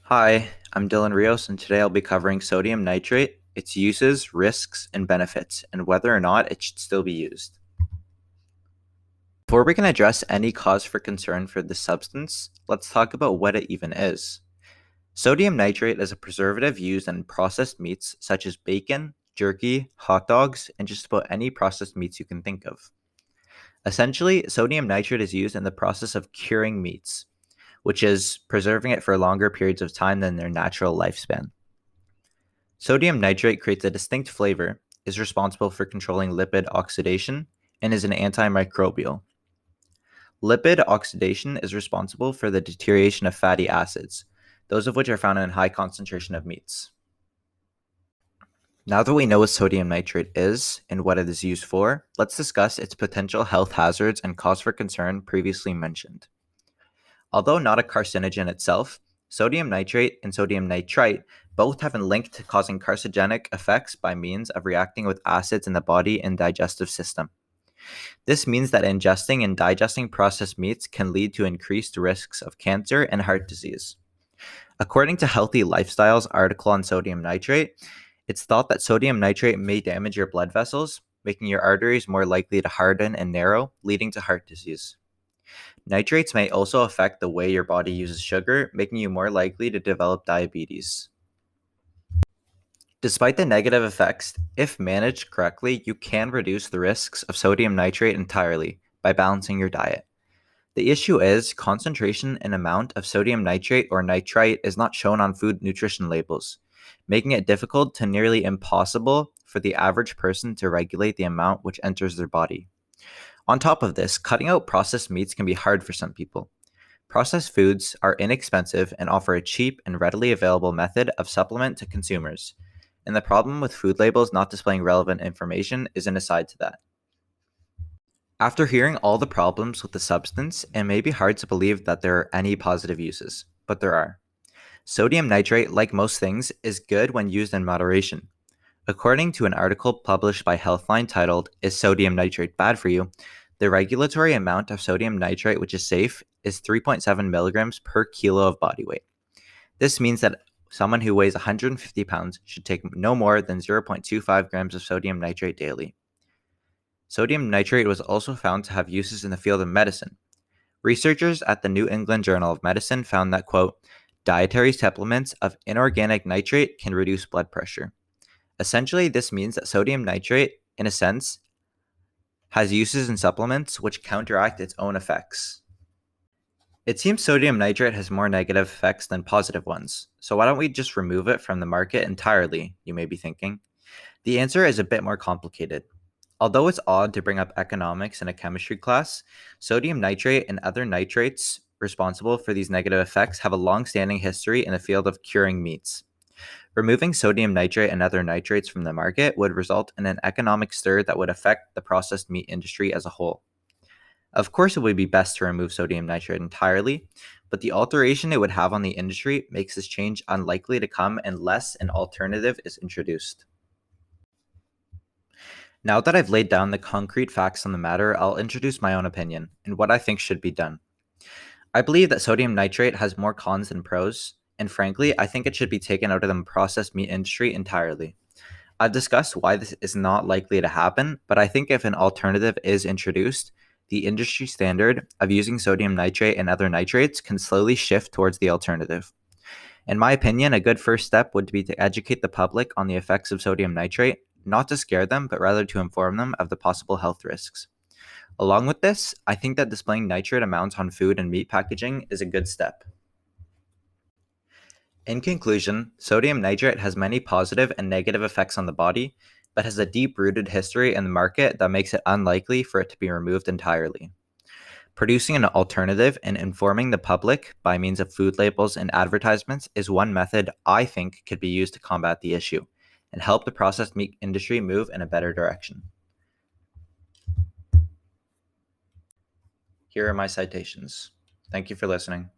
Hi, I'm Dylan Rios, and today I'll be covering sodium nitrate, its uses, risks, and benefits, and whether or not it should still be used. Before we can address any cause for concern for this substance, let's talk about what it even is. Sodium nitrate is a preservative used in processed meats such as bacon, jerky, hot dogs, and just about any processed meats you can think of. Essentially, sodium nitrate is used in the process of curing meats, which is preserving it for longer periods of time than their natural lifespan. Sodium nitrate creates a distinct flavor, is responsible for controlling lipid oxidation, and is an antimicrobial. Lipid oxidation is responsible for the deterioration of fatty acids, those of which are found in high concentration of meats. Now that we know what sodium nitrate is and what it is used for, let's discuss its potential health hazards and cause for concern previously mentioned. Although not a carcinogen itself, sodium nitrate and sodium nitrite both have been linked to causing carcinogenic effects by means of reacting with acids in the body and digestive system. This means that ingesting and digesting processed meats can lead to increased risks of cancer and heart disease. According to Healthy Lifestyle's article on sodium nitrate, it's thought that sodium nitrate may damage your blood vessels, making your arteries more likely to harden and narrow, leading to heart disease. Nitrates may also affect the way your body uses sugar, making you more likely to develop diabetes. Despite the negative effects, if managed correctly, you can reduce the risks of sodium nitrate entirely by balancing your diet. The issue is concentration and amount of sodium nitrate or nitrite is not shown on food nutrition labels, making it difficult to nearly impossible for the average person to regulate the amount which enters their body. On top of this, cutting out processed meats can be hard for some people. Processed foods are inexpensive and offer a cheap and readily available method of supplement to consumers. And the problem with food labels not displaying relevant information is an aside to that. After hearing all the problems with the substance, it may be hard to believe that there are any positive uses, but there are. Sodium nitrate, like most things, is good when used in moderation. According to an article published by Healthline titled, "Is Sodium Nitrate Bad for You?" the regulatory amount of sodium nitrate which is safe is 3.7 milligrams per kilo of body weight. This means that someone who weighs 150 pounds should take no more than 0.25 grams of sodium nitrate daily. Sodium nitrate was also found to have uses in the field of medicine. Researchers at the New England Journal of Medicine found that, quote, dietary supplements of inorganic nitrate can reduce blood pressure. Essentially, this means that sodium nitrate, in a sense, has uses in supplements which counteract its own effects. It seems sodium nitrate has more negative effects than positive ones, so why don't we just remove it from the market entirely, you may be thinking? The answer is a bit more complicated. Although it's odd to bring up economics in a chemistry class, sodium nitrate and other nitrates responsible for these negative effects have a long-standing history in the field of curing meats. Removing sodium nitrate and other nitrates from the market would result in an economic stir that would affect the processed meat industry as a whole. Of course, it would be best to remove sodium nitrate entirely, but the alteration it would have on the industry makes this change unlikely to come unless an alternative is introduced. Now that I've laid down the concrete facts on the matter, I'll introduce my own opinion and what I think should be done. I believe that sodium nitrate has more cons than pros, and frankly, I think it should be taken out of the processed meat industry entirely. I've discussed why this is not likely to happen, but I think if an alternative is introduced, the industry standard of using sodium nitrate and other nitrates can slowly shift towards the alternative. In my opinion, a good first step would be to educate the public on the effects of sodium nitrate, not to scare them, but rather to inform them of the possible health risks. Along with this, I think that displaying nitrate amounts on food and meat packaging is a good step. In conclusion, sodium nitrate has many positive and negative effects on the body, but has a deep-rooted history in the market that makes it unlikely for it to be removed entirely. Producing an alternative and informing the public by means of food labels and advertisements is one method I think could be used to combat the issue and help the processed meat industry move in a better direction. Here are my citations. Thank you for listening.